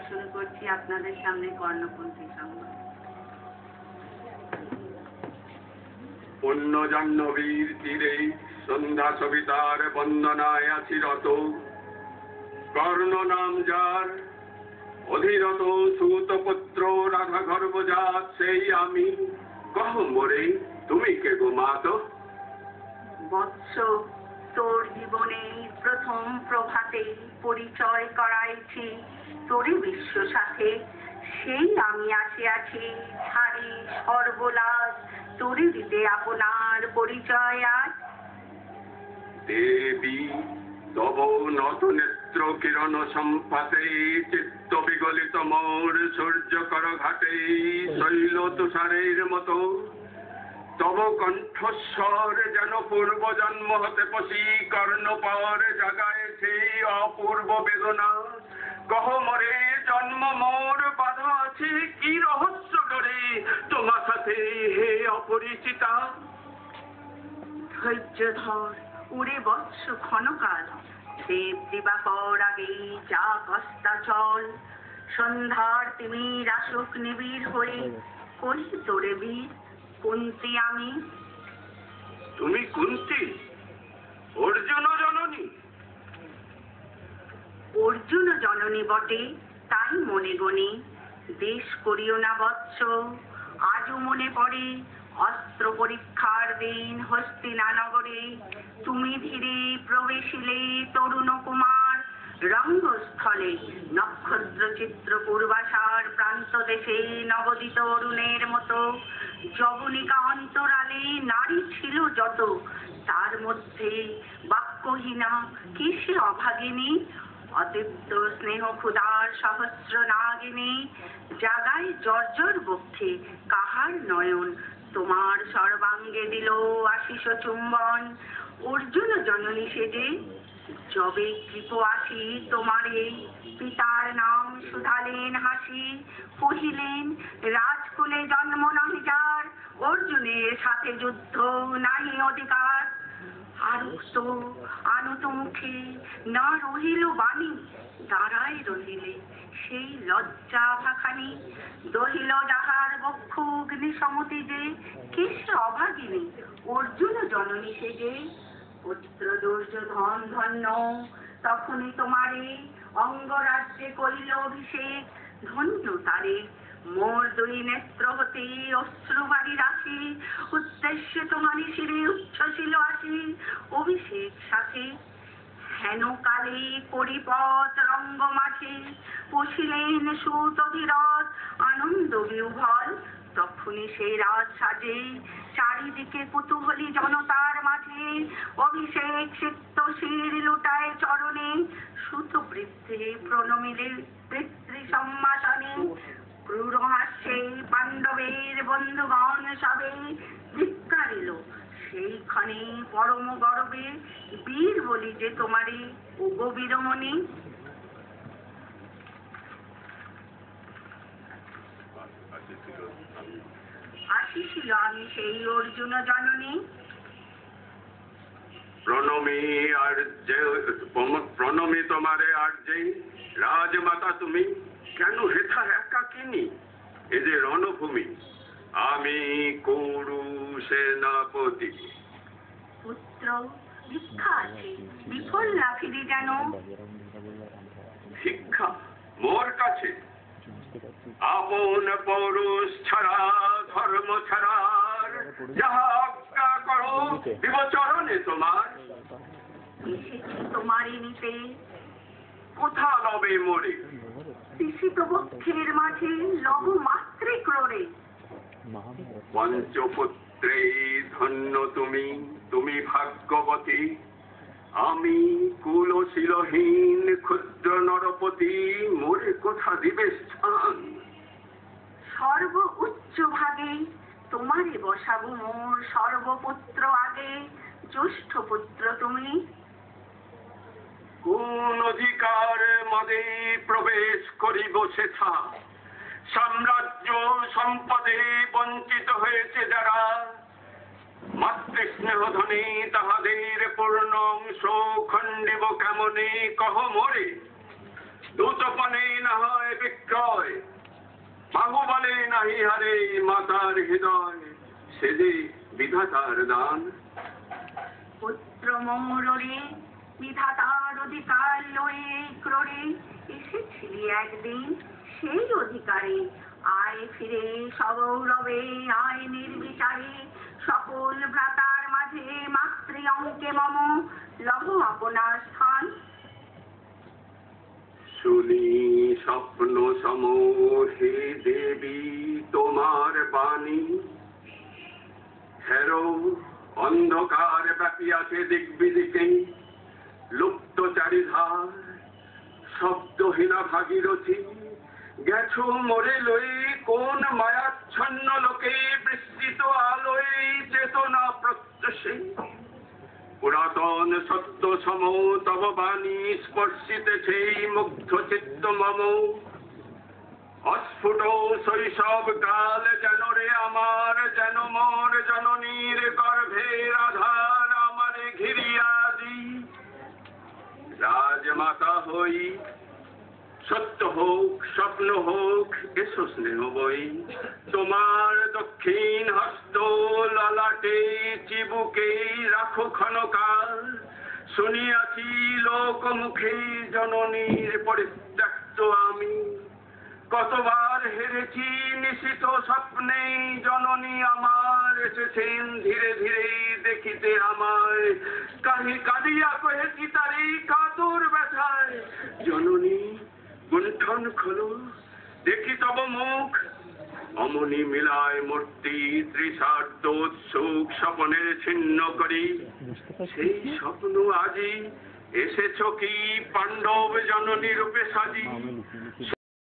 শুরু করছি আপনাদের সামনে কর্ণপন্থী সংবাদ। পুণ্য জাহ্নবীর তীরে সন্ধ্যা সবিতার বন্দনায় আছি রত, কর্ণ নাম যার অধীরত সুতপুত্র রাধা গর্ভজাত সেই আমি। কহ মোরে তুমি কে গো মাত? বৎস, তোর জীবনে প্রথম প্রভাতে পরিচয় করাইছি তোরে বিশ্ব সাথে, সেই আমি আসিয়াছি ছাড়ি সর্বলাজ তোরে দিতে আপনার পরিচয় আজ। দেবী তব নত নেত্র কিরণ সম্পাতে চিত্ত বিগলিত মোর সূর্যকর ঘাটে শৈল তুষারের মতো, তব কণ্ঠস্বর যেন পূর্ব জন্ম হতে পশি কর্ণপর জাগায় সেই অপূর্ব বেদনা। কহ মোরে জন্ম মোর বাধা আছে কি রহস্য ডরে তোমার সাথে হে অপরিচিতা? ধৈর্য ধর উড়ে বৎস ক্ষণকাল, দেব দিবাকর আগে যা কস্তাচল, সন্ধ্যার তিমির আসুক নিবিড় হয়ে করি তোরে বীর কুন্তি আমি। তুমি কুন্তি, অর্জুন জননী? অর্জুন জননী বটে, তাই মনে গণে দেশ করিও না বৎস। আজও মনে পড়ে অস্ত্র পরীক্ষার দিন হস্তিনা নগরে, তুমি ধীরে প্রবেশিলে তরুণ কুমার রঙ্গস্থলে, নক্ষত্র চিত্র পূর্বাশার প্রান্ত দেশে নবদিত অরুণের মতো। যবনিকা অন্তরালে নারী ছিল যত, তার মধ্যে বাক্যহীনা কিসে অভাগিনী, অতৃপ্ত স্নেহ ক্ষুধার সহস্র নাগিনী, জাগায় জর্জর বক্ষে কাহার নয়ন, তোমার সর্বাঙ্গে দিল আশিস চুম্বন। অর্জুন জননী সেজে যবে কৃপ আসি তোমারে, পিতার নাম শুধালেন হাসি, কহিলেন রাজকুলে জন্ম নহি যার, অর্জুনের সাথে যুদ্ধ নাহি অধিকার। আরুক্ত আনত মুখে না রহিল বাণী, দাঁড়ায় রহিলে সেই লজ্জা ভাখানি, দহিল যাহার বক্ষ অগ্নি সমতি যে, কিসে অভাগিনী অর্জুন জননী সেজে। পুত্র দুর্যোধন ধন্য তখনই তোমারে, অঙ্গরাজ্যে করিল অভিষেক ধন্য তারে। মোর দুই নেত্র হতে অশ্রুবাড়ি রাশি, উদ্দেশ্যে তোমারই শিরে উচ্ছ্বসিল আসি অভিষেক সাথে। হেন কালে পরিপথ রঙ্গ মাঝে, পশিলেন সুত অধিরথ আনন্দ বিহ্বল। তখনই সেই রাত সাজে চারিদিকে কুতূহলী জনতার মাঝে, অভিষেক সিক্ত শির লুটায় চরণে, সুত বৃদ্ধে প্রণমিলে পিতৃ সম্মাসনে। ক্রূর হাস্যে পাণ্ডবের বন্ধুগণ সবে ধিক্কারিল সেইখানে পরম গর্বে, বীর বলি যে তোমারে ওগো বীরমণি। আসিছিল আমি সেই অর্জুন জননী। প্রণমী আর যে প্রণমী তোমারে আর যে রাজমাতা তুমি, কেন হেথা একাকিনী এ যে রণভূমি? আমি কুরু সেনাপতি। পুত্র ভিক্ষা আছে, বিফল না ফিরে যেন। শিক্ষা মোর কাছে? আপন পৌরুষ ছাড়া ধর্ম ছাড়ার যাহা আজ্ঞা করো বিবচরণে তোমার। এসেছি তোমারই নিতে, কোথা লবে মোরে? শিশিত বক্ষের মাঝে লঘু মাত্রে ক্রোড়ে। পঞ্চপুত্রে ধন্য তুমি, তুমি ভাগ্যবতী। আমি কুলশীলহীন ক্ষুদ্র নরপতি, মোরে কোথা দিবে স্থান? সর্ব উচ্চ ভাগে তোমারে বসাবো মোর সর্বপুত্র আগে, জ্যেষ্ঠ পুত্র তুমি। কোন অধিকার মদে প্রবেশ করিব সেথা? সাম্রাজ্য সম্পদে বঞ্চিত হয়েছে যারা, মাতৃস্নেহ ধনী তাহাদের পূর্ণ অংশ খণ্ডিব কেমনে কহ মোরে? দূতপনে না হয় নাহি হারে মাতার হৃদয়, সে যে বিধাতার দান। পুত্র মৌররে বিধাতার অধিকার লয়ে ক্রোড়ে এসেছিলি একদিন সেই অধিকারে। আয় ফিরে সগৌরবে আয় নির্বিচারে, সকল ভ্রাতার মাঝে মাতৃ অঙ্কে মম লভ আপনার স্থান। শুনি স্বপ্ন সম হে দেবী তোমার বাণী, হেরো অন্ধকার ব্যাপিয়াছে দিগ্বিদিকে, লুপ্ত চারিধার শব্দহীনা ভাগীরথী, গেছো মোরে লই কোন মায়াচ্ছন্ন লোকে, বিস্তৃত আলোয় চেতনা প্রত্যসে, পুরাতন সত্য সম তব বাণী স্পর্শিতেছে মুগ্ধ চিত্ত মম। অস্ফুট শৈশব কাল যেন রে আমার, যেন মোর জননীর গর্ভের আধার আমারে ঘিরিয়া দি। রাজমাতা হই সত্য হোক স্বপ্ন হোক এসো স্নেহ বই, তোমার দক্ষিণ হস্ত ললাটে চিবুকে রাখো ক্ষণকাল। শুনিয়াছি লোক মুখে জননীর পরিত্যক্ত আমি, কতবার হেরেছি নিশিত স্বপ্নে জননী আমার এসেছেন ধীরে ধীরে দেখিতে আমায়। কাঁদিয়া কহেছি তারি কাতর ব্যথায়, জননী গুণ্ঠন খোলো দেখি তব মুখ। অমনি মিলায় মূর্তি ত্রিসার্ধ উৎসুক স্বপনের ছিন্ন করি, সেই স্বপ্ন আজি এসেছ কি পাণ্ডব জননী রূপে সাজি।